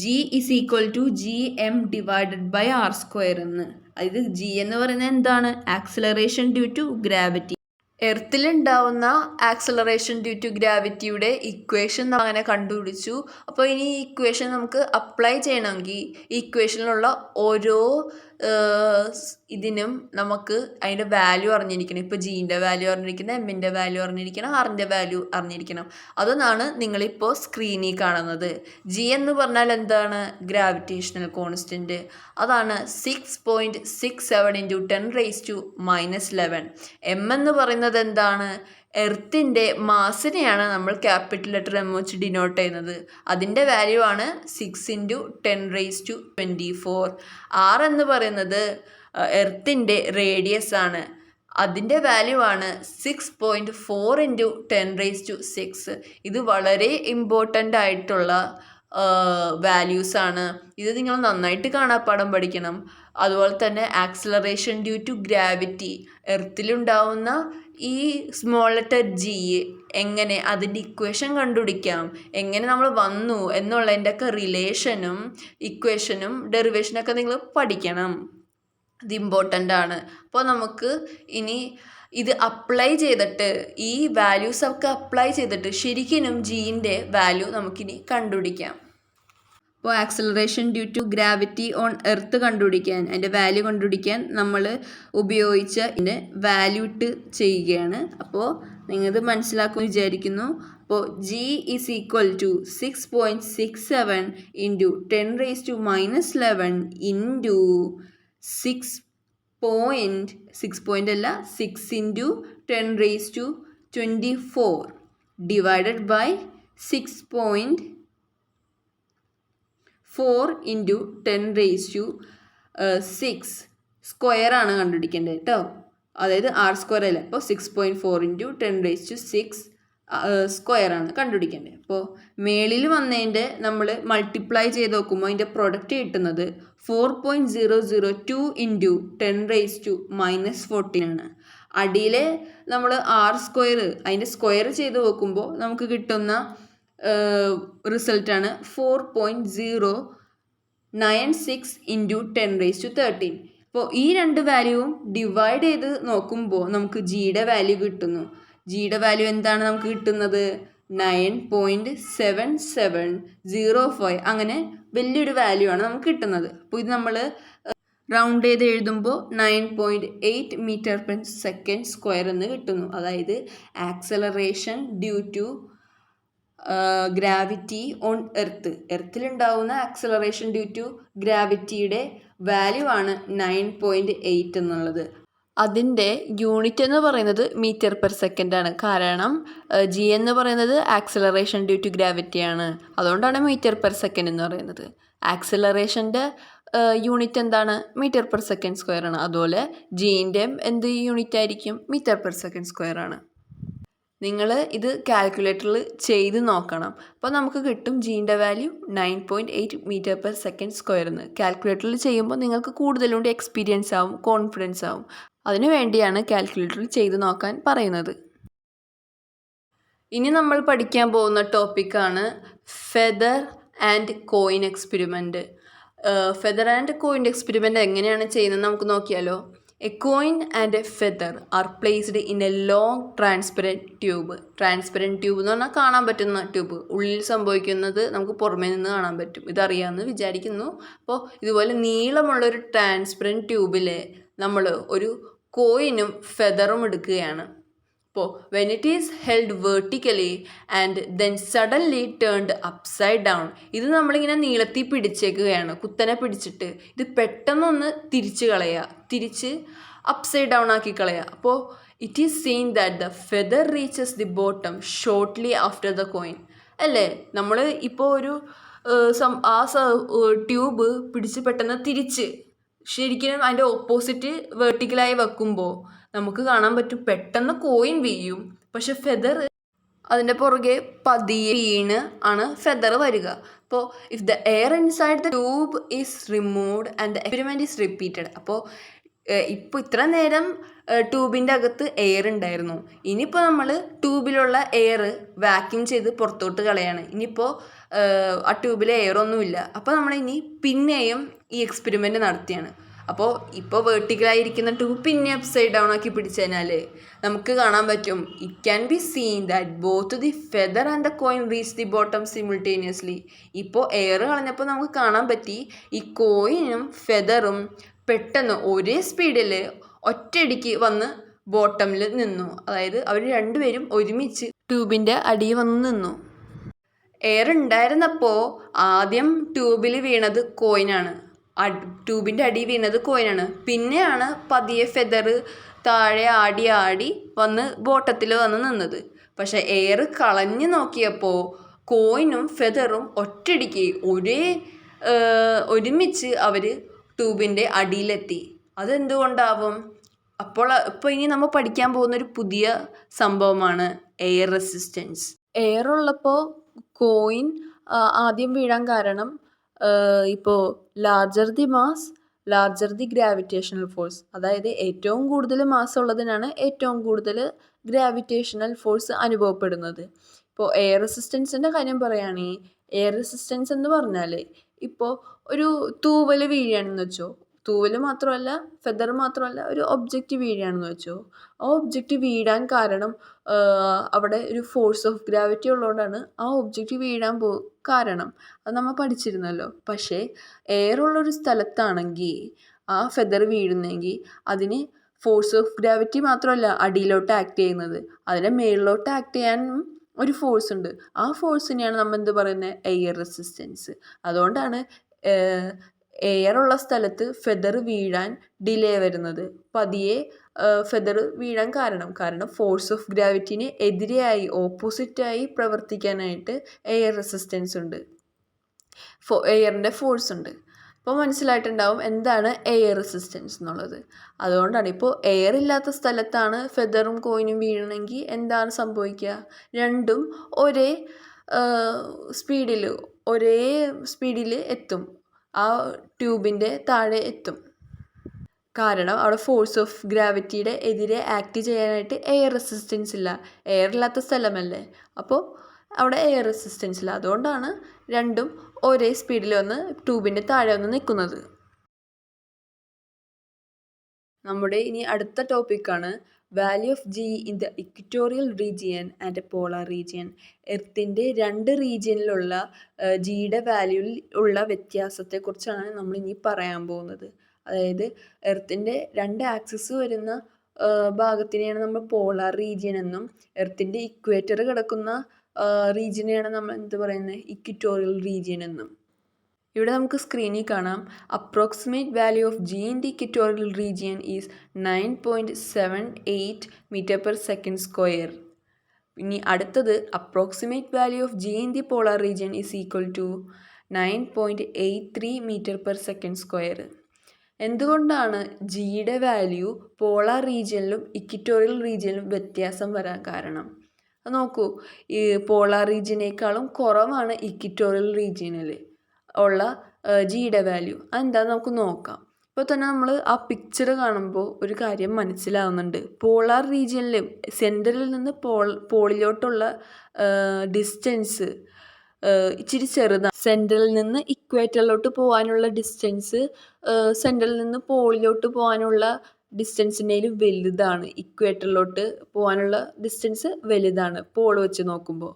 G is equal to G M divided by R square എന്ന്. അതായത് ജി എന്ന് പറയുന്നത് എന്താണ്? Acceleration due to gravity. എർത്തിലുണ്ടാവുന്ന ആക്സലറേഷൻ ഡ്യൂ ടു ഗ്രാവിറ്റിയുടെ ഇക്വേഷൻ അങ്ങനെ കണ്ടുപിടിച്ചു. അപ്പോൾ ഇനി ഈ ഇക്വേഷൻ നമുക്ക് അപ്ലൈ ചെയ്യണമെങ്കിൽ ഈ ഇക്വേഷനിലുള്ള ഓരോ ഇതിനും നമുക്ക് അതിൻ്റെ വാല്യൂ അറിഞ്ഞിരിക്കണം. ഇപ്പോൾ ജീൻ്റെ വാല്യൂ അറിഞ്ഞിരിക്കണം, എമ്മിൻ്റെ വാല്യൂ അറിഞ്ഞിരിക്കണം, ആറിൻ്റെ വാല്യൂ അറിഞ്ഞിരിക്കണം. അതൊന്നാണ് നിങ്ങളിപ്പോൾ സ്ക്രീനിൽ കാണുന്നത്. ജി എന്ന് പറഞ്ഞാൽ എന്താണ്? Gravitational constant. അതാണ് 6.67 ഇൻറ്റു 10⁻⁻11. എം എന്ന് പറയുന്നത് എന്താണ്? എർത്തിൻ്റെ മാസിനെയാണ് നമ്മൾ ക്യാപിറ്റൽ ലെറ്റർ എം വെച്ച് ഡിനോട്ട് ചെയ്യുന്നത്. അതിൻ്റെ വാല്യൂ ആണ് 6 ഇൻറ്റു 10⁻24. ആർ എന്ന് പറയുന്നത് എർത്തിൻ്റെ റേഡിയസ് ആണ്. അതിൻ്റെ വാല്യൂ ആണ് 6.4 ഇൻറ്റു 10⁻6. ഇത് വളരെ ഇമ്പോർട്ടൻ്റ് ആയിട്ടുള്ള വാല്യൂസാണ്. ഇത് നിങ്ങൾ നന്നായിട്ട് കാണാപ്പാഠം പഠിക്കണം. അതുപോലെ തന്നെ ആക്സലറേഷൻ ഡ്യൂ ടു ഗ്രാവിറ്റി, എർത്തിലുണ്ടാവുന്ന ഈ സ്മോൾ ലെറ്റർ ജി എങ്ങനെ അതിൻ്റെ ഇക്വേഷൻ കണ്ടുപിടിക്കാം, എങ്ങനെ നമ്മൾ വന്നു എന്നുള്ളതിൻ്റെ ഒക്കെ റിലേഷനും ഇക്വേഷനും ഡെറിവേഷനൊക്കെ നിങ്ങൾ പഠിക്കണം. ഇത് ഇമ്പോർട്ടൻ്റ് ആണ്. അപ്പോൾ നമുക്ക് ഇനി ഇത് അപ്ലൈ ചെയ്തിട്ട് ഈ വാല്യൂസൊക്കെ അപ്ലൈ ചെയ്തിട്ട് ശരിക്കും ജീൻ്റെ വാല്യൂ നമുക്കിനി കണ്ടുപിടിക്കാം. അപ്പോൾ acceleration due to gravity on earth കണ്ടുപിടിക്കാൻ, അതിൻ്റെ വാല്യൂ കണ്ടുപിടിക്കാൻ നമ്മൾ ഉപയോഗിച്ച ഇതിൻ്റെ വാല്യൂ ഇട്ട് ചെയ്യുകയാണ്. അപ്പോൾ നിങ്ങളിത് മനസ്സിലാക്കുമെന്ന് വിചാരിക്കുന്നു. അപ്പോൾ G is equal to 6.67 into 10⁻11 into 6 into 10 raised to 24 divided by 6.4 into 10 raised to 6 square ആണ് കണ്ടുപിടിക്കേണ്ടത് കേട്ടോ. അതായത് ആർ സ്ക്വയർ അല്ല. അപ്പോൾ 6.4 into 10 raised to 6 സ്ക്വയർ ആണ് കണ്ടുപിടിക്കേണ്ടത്. അപ്പോൾ മേളിൽ വന്നതിൻ്റെ നമ്മൾ മൾട്ടിപ്ലൈ ചെയ്ത് നോക്കുമ്പോൾ അതിൻ്റെ പ്രൊഡക്റ്റ് കിട്ടുന്നത് 4.002 into 10 raised to -14 ആണ്. അടിയിലെ നമ്മൾ ആർ സ്ക്വയർ അതിൻ്റെ സ്ക്വയർ ചെയ്ത് നോക്കുമ്പോൾ നമുക്ക് കിട്ടുന്ന റിസൾട്ടാണ് 4.096 into 10 raised to 13. അപ്പോൾ ഈ രണ്ട് വാല്യൂവും ഡിവൈഡ് ചെയ്ത് നോക്കുമ്പോൾ നമുക്ക് ജിയുടെ വാല്യൂ കിട്ടുന്നു. ജിയുടെ വാല്യൂ എന്താണ് നമുക്ക് കിട്ടുന്നത്? 9.7705. അങ്ങനെ വലിയൊരു വാല്യൂ ആണ് നമുക്ക് കിട്ടുന്നത്. അപ്പോൾ ഇത് നമ്മൾ റൗണ്ട് ചെയ്ത് എഴുതുമ്പോൾ 9.8 m/s² എന്ന് കിട്ടുന്നു. അതായത് acceleration due to gravity on എർത്തിലുണ്ടാവുന്ന ആക്സലറേഷൻ ഡ്യൂ ടു ഗ്രാവിറ്റിയുടെ വാല്യൂ ആണ് 9.8 എന്നുള്ളത്. അതിൻ്റെ യൂണിറ്റ് എന്ന് പറയുന്നത് m/s ആണ്. കാരണം ജി എന്ന് പറയുന്നത് ആക്സലറേഷൻ ഡ്യൂ ടു ഗ്രാവിറ്റി ആണ്. അതുകൊണ്ടാണ് m/s എന്ന് പറയുന്നത്. ആക്സലറേഷൻ്റെ യൂണിറ്റ് എന്താണ്? m/s² ആണ്. അതുപോലെ ജീൻ്റെയും എന്ത് യൂണിറ്റ് ആയിരിക്കും? m/s² ആണ്. നിങ്ങൾ ഇത് കാൽക്കുലേറ്ററിൽ ചെയ്ത് നോക്കണം. അപ്പോൾ നമുക്ക് കിട്ടും ജീൻ്റെ വാല്യൂ 9.8 m/s² എന്ന്. കാൽക്കുലേറ്ററിൽ ചെയ്യുമ്പോൾ നിങ്ങൾക്ക് കൂടുതലുണ്ട് എക്സ്പീരിയൻസ് ആവും, കോൺഫിഡൻസ് ആവും. അതിനു വേണ്ടിയാണ് കാൽക്കുലേറ്ററിൽ ചെയ്ത് നോക്കാൻ പറയുന്നത്. ഇനി നമ്മൾ പഠിക്കാൻ പോകുന്ന ടോപ്പിക്കാണ് feather and coin experiment. Feather and coin experiment എങ്ങനെയാണ് ചെയ്യുന്നത് നമുക്ക് നോക്കിയാലോ. A coin and A feather are placed in A long transparent tube. Transparent tube എന്ന് പറഞ്ഞാൽ കാണാൻ പറ്റുന്ന ട്യൂബ്. ഉള്ളിൽ സംഭവിക്കുന്നത് നമുക്ക് പുറമേ നിന്ന് കാണാൻ പറ്റും. ഇതറിയാമെന്ന് വിചാരിക്കുന്നു. അപ്പോൾ ഇതുപോലെ നീളമുള്ളൊരു ട്രാൻസ്പെറൻറ്റ് ട്യൂബിൽ നമ്മൾ ഒരു കോയിനും ഫെദറും എടുക്കുകയാണ്. അപ്പോൾ when it is held vertically and then suddenly turned upside down. ഇത് നമ്മളിങ്ങനെ നീളത്തിൽ പിടിച്ചേക്കുകയാണ്, കുത്തനെ പിടിച്ചിട്ട് ഇത് പെട്ടെന്നൊന്ന് തിരിച്ച് അപ്സൈഡ് ഡൗൺ ആക്കി കളയുക. അപ്പോൾ it is seen that the feather reaches the bottom shortly after the coin. അല്ലേ, നമ്മൾ ഇപ്പോൾ ഒരു ട്യൂബ് പിടിച്ച് പെട്ടെന്ന് തിരിച്ച് ശരിക്കും അതിൻ്റെ ഓപ്പോസിറ്റ് വെർട്ടിക്കലായി വെക്കുമ്പോൾ നമുക്ക് കാണാൻ പറ്റും പെട്ടെന്ന് കോയിൻ വീഴും. പക്ഷെ ഫെദർ അതിൻ്റെ പുറകെ പതിയെ വീണ് ആണ് ഫെദർ വരിക. അപ്പോൾ if the air inside the tube is removed and the experiment is repeated. അപ്പോൾ ഇപ്പോൾ ഇത്ര നേരം ട്യൂബിൻ്റെ അകത്ത് എയർ ഉണ്ടായിരുന്നു. ഇനിയിപ്പോൾ നമ്മൾ ട്യൂബിലുള്ള എയർ വാക്യൂം ചെയ്ത് പുറത്തോട്ട് കളയാണ്. ഇനിയിപ്പോൾ ആ ട്യൂബിൽ എയറൊന്നുമില്ല. അപ്പോൾ നമ്മൾ ഇനി പിന്നെയും ഈ എക്സ്പെരിമെൻറ്റ് നടത്തിയാണ്. അപ്പോൾ ഇപ്പോൾ വെർട്ടിക്കലായിരിക്കുന്ന ട്യൂബ് പിന്നെ അപ്സൈഡ് ഡൗൺ ആക്കി പിടിച്ചു കഴിഞ്ഞാൽ നമുക്ക് കാണാൻ പറ്റും it can be seen that both the feather and the coin reach the bottom simultaneously. ഇപ്പോൾ എയർ കളഞ്ഞപ്പോൾ നമുക്ക് കാണാൻ പറ്റി ഈ കോയിനും ഫെദറും പെട്ടെന്ന് ഒരേ സ്പീഡിൽ ഒറ്റയടിക്ക് വന്ന് ബോട്ടമിൽ നിന്നു. അതായത് അവർ രണ്ടുപേരും ഒരുമിച്ച് ട്യൂബിൻ്റെ അടിയിൽ വന്ന് നിന്നു. എയർ ഉണ്ടായിരുന്നപ്പോൾ ആദ്യം ട്യൂബിൽ വീണത് കോയിനാണ്, ട്യൂബിൻ്റെ അടി വീണത് കോയിനാണ്. പിന്നെയാണ് പതിയെ ഫെദർ താഴെ ആടി വന്ന് ബോട്ടത്തിൽ വന്ന് നിന്നത്. പക്ഷെ എയർ കളഞ്ഞു നോക്കിയപ്പോൾ കോയിനും ഫെദറും ഒറ്റയടിക്ക് ഒരുമിച്ച് അവർ ട്യൂബിൻ്റെ അടിയിലെത്തി. അതെന്തുകൊണ്ടാവും? ഇപ്പോൾ ഇനി നമ്മൾ പഠിക്കാൻ പോകുന്നൊരു പുതിയ സംഭവമാണ് എയർ റെസിസ്റ്റൻസ്. എയർ ഉള്ളപ്പോൾ കോയിൻ ആദ്യം വീഴാൻ കാരണം ഇപ്പോൾ larger the mass larger the gravitational force. അതായത് ഏറ്റവും കൂടുതൽ മാസ് ഉള്ളതിനാണ് ഏറ്റവും കൂടുതൽ ഗ്രാവിറ്റേഷണൽ ഫോഴ്സ് അനുഭവപ്പെടുന്നത്. ഇപ്പോൾ എയർ റെസിസ്റ്റൻസിൻ്റെ കാര്യം പറയുകയാണെങ്കിൽ എയർ റെസിസ്റ്റൻസ് എന്ന് പറഞ്ഞാൽ ഇപ്പോൾ ഒരു തൂവൽ വീഴുകയാണെന്ന് വെച്ചോ, തൂവൽ മാത്രമല്ല ഫെദർ മാത്രമല്ല ഒരു ഒബ്ജക്റ്റ് വീഴുകയാണെന്ന് വെച്ചോ, ആ ഒബ്ജക്റ്റ് വീഴാൻ കാരണം അവിടെ ഒരു ഫോഴ്സ് ഓഫ് ഗ്രാവിറ്റി ഉള്ളതുകൊണ്ടാണ് ആ ഒബ്ജക്റ്റ് വീഴാൻ കാരണം. അത് നമ്മൾ പഠിച്ചിരുന്നല്ലോ. പക്ഷേ എയർ ഉള്ളൊരു സ്ഥലത്താണെങ്കിൽ ആ ഫെദർ വീഴുന്നെങ്കിൽ അതിന് ഫോഴ്സ് ഓഫ് ഗ്രാവിറ്റി മാത്രമല്ല അടിയിലോട്ട് ആക്ട് ചെയ്യുന്നത്, അതിനെ മേളിലോട്ട് ആക്ട് ചെയ്യാനും ഒരു ഫോഴ്സ് ഉണ്ട്. ആ ഫോഴ്സിനെയാണ് നമ്മൾ എന്ത് പറയുന്നത്? Air resistance. അതുകൊണ്ടാണ് എയർ ഉള്ള സ്ഥലത്ത് ഫെദർ വീഴാൻ ഡിലേ വരുന്നത്, പതിയെ ഫെദർ വീഴാൻ കാരണം ഫോഴ്സ് ഓഫ് ഗ്രാവിറ്റിന് എതിരെയായി ഓപ്പോസിറ്റായി പ്രവർത്തിക്കാനായിട്ട് എയർ റെസിസ്റ്റൻസ് ഉണ്ട്, എയറിൻ്റെ ഫോഴ്സ് ഉണ്ട്. അപ്പോൾ മനസ്സിലായിട്ടുണ്ടാവും എന്താണ് എയർ റെസിസ്റ്റൻസ് എന്നുള്ളത്. അതുകൊണ്ടാണ് ഇപ്പോൾ എയർ ഇല്ലാത്ത സ്ഥലത്താണ് ഫെദറും കോയിനും വീഴണമെങ്കിൽ എന്താണ് സംഭവിക്കുക, രണ്ടും ഒരേ സ്പീഡിൽ എത്തും, ആ ട്യൂബിൻ്റെ താഴെ എത്തും. കാരണം അവിടെ ഫോഴ്സ് ഓഫ് ഗ്രാവിറ്റിയുടെ എതിരെ ആക്ട് ചെയ്യാനായിട്ട് എയർ റെസിസ്റ്റൻസ് ഇല്ല, എയർ ഇല്ലാത്ത സ്ഥലമല്ലേ, അപ്പോൾ അവിടെ എയർ റെസിസ്റ്റൻസ് ഇല്ല. അതുകൊണ്ടാണ് രണ്ടും ഒരേ സ്പീഡിൽ വന്ന് ട്യൂബിൻ്റെ താഴെ വന്ന് നിൽക്കുന്നത്. നമ്മുടെ ഇനി അടുത്ത ടോപ്പിക്കാണ് value of G in the equatorial region and polar region. എർത്തിൻ്റെ രണ്ട് റീജിയനിലുള്ള ജിയുടെ വാല്യൂവിൽ ഉള്ള വ്യത്യാസത്തെക്കുറിച്ചാണ് നമ്മൾ ഇനി പറയാൻ പോകുന്നത്. അതായത് എർത്തിൻ്റെ രണ്ട് ആക്സിസ് വരുന്ന ഭാഗത്തിനെയാണ് നമ്മൾ പോളാർ റീജിയൻ എന്നും, എർത്തിൻ്റെ ഇക്വേറ്റർ കിടക്കുന്ന റീജിയനെയാണ് നമ്മൾ എന്ത് പറയുന്നത്, ഇക്വറ്റോറിയൽ റീജിയൻ എന്നും. ഇവിടെ നമുക്ക് സ്ക്രീനിൽ കാണാം approximate value of G in the equatorial region is 9.78 m/s². ഇനി അടുത്തത് approximate value of G in the polar region is equal to 9.83 m/s². എന്തുകൊണ്ടാണ് ജിയുടെ വാല്യൂ പോളാർ റീജിയനിലും ഇക്വറ്റോറിയൽ റീജിയനിലും വ്യത്യാസം വരാൻ കാരണം? അത് നോക്കൂ, ഈ പോളാർ റീജിയനേക്കാളും കുറവാണ് ഇക്വറ്റോറിയൽ റീജിയനിൽ ഉള്ള ജിയുടെ വാല്യൂ. അതെന്താണെന്ന് നമുക്ക് നോക്കാം. ഇപ്പോൾ തന്നെ നമ്മൾ ആ പിക്ചർ കാണുമ്പോൾ ഒരു കാര്യം മനസ്സിലാവുന്നുണ്ട്. പോളാർ റീജിയനിൽ സെൻറ്ററിൽ നിന്ന് പോളിലോട്ടുള്ള ഡിസ്റ്റൻസ് ഇച്ചിരി ചെറുതാണ്. സെൻറ്ററിൽ നിന്ന് ഇക്വേറ്ററിലോട്ട് പോകാനുള്ള ഡിസ്റ്റൻസ് സെൻറ്ററിൽ നിന്ന് പോളിലോട്ട് പോകാനുള്ള ഡിസ്റ്റൻസിനേലും വലുതാണ്. ഇക്വേറ്ററിലോട്ട് പോകാനുള്ള ഡിസ്റ്റൻസ് വലുതാണ് പോൾ വെച്ച് നോക്കുമ്പോൾ.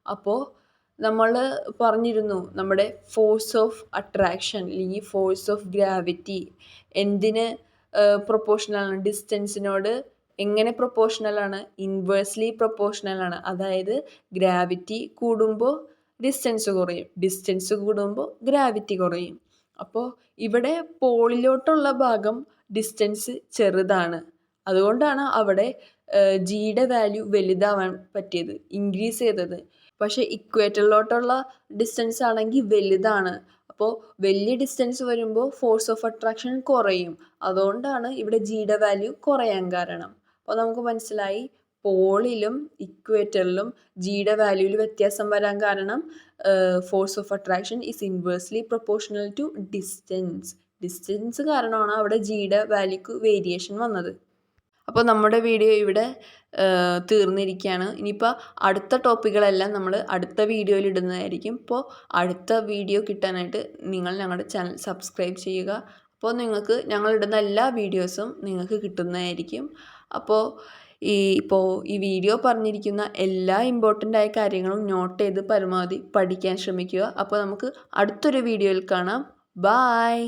അപ്പോൾ നമ്മൾ പറഞ്ഞിരുന്നു നമ്മുടെ ഫോഴ്സ് ഓഫ് അട്രാക്ഷൻ അല്ലെങ്കിൽ ഫോഴ്സ് ഓഫ് ഗ്രാവിറ്റി എന്തിന് പ്രൊപ്പോർഷണലാണ്, ഡിസ്റ്റൻസിനോട് എങ്ങനെ പ്രൊപ്പോർഷണലാണ്, ഇൻവേഴ്സ്ലി പ്രൊപ്പോർഷണലാണ്. അതായത് ഗ്രാവിറ്റി കൂടുമ്പോൾ ഡിസ്റ്റൻസ് കുറയും, ഡിസ്റ്റൻസ് കൂടുമ്പോൾ ഗ്രാവിറ്റി കുറയും. അപ്പോൾ ഇവിടെ പോളിലോട്ടുള്ള ഭാഗം ഡിസ്റ്റൻസ് ചെറുതാണ്, അതുകൊണ്ടാണ് അവിടെ ജിയുടെ വാല്യൂ വലുതാവാൻ പറ്റിയത്, ഇൻക്രീസ് ചെയ്തത്. പക്ഷേ ഇക്വേറ്ററിലോട്ടുള്ള ഡിസ്റ്റൻസ് ആണെങ്കിൽ വലുതാണ്. അപ്പോൾ വലിയ ഡിസ്റ്റൻസ് വരുമ്പോൾ ഫോഴ്സ് ഓഫ് അട്രാക്ഷൻ കുറയും, അതുകൊണ്ടാണ് ഇവിടെ ജിയുടെ വാല്യൂ കുറയാൻ കാരണം. അപ്പോൾ നമുക്ക് മനസ്സിലായി പോളിലും ഇക്വേറ്ററിലും ജിയുടെ വാല്യൂവിൽ വ്യത്യാസം വരാൻ കാരണം force of attraction is inversely proportional to distance കാരണമാണ് അവിടെ ജിയുടെ വാല്യൂക്ക് വേരിയേഷൻ വന്നത്. അപ്പോൾ നമ്മുടെ വീഡിയോ ഇവിടെ തീർന്നിരിക്കുകയാണ്. ഇനിയിപ്പോൾ അടുത്ത ടോപ്പിക്കുകളെല്ലാം നമ്മൾ അടുത്ത വീഡിയോയിൽ ഇടുന്നതായിരിക്കും. അപ്പോൾ അടുത്ത വീഡിയോ കിട്ടാനായിട്ട് നിങ്ങൾ ഞങ്ങളുടെ ചാനൽ സബ്സ്ക്രൈബ് ചെയ്യുക. അപ്പോൾ നിങ്ങൾക്ക് ഞങ്ങളിടുന്ന എല്ലാ വീഡിയോസും നിങ്ങൾക്ക് കിട്ടുന്നതായിരിക്കും. അപ്പോൾ ഈ വീഡിയോ പറഞ്ഞിരിക്കുന്ന എല്ലാ ഇമ്പോർട്ടൻ്റ് ആയ കാര്യങ്ങളും നോട്ട് ചെയ്ത് പരമാവധി പഠിക്കാൻ ശ്രമിക്കുക. അപ്പോൾ നമുക്ക് അടുത്തൊരു വീഡിയോയിൽ കാണാം. ബൈ.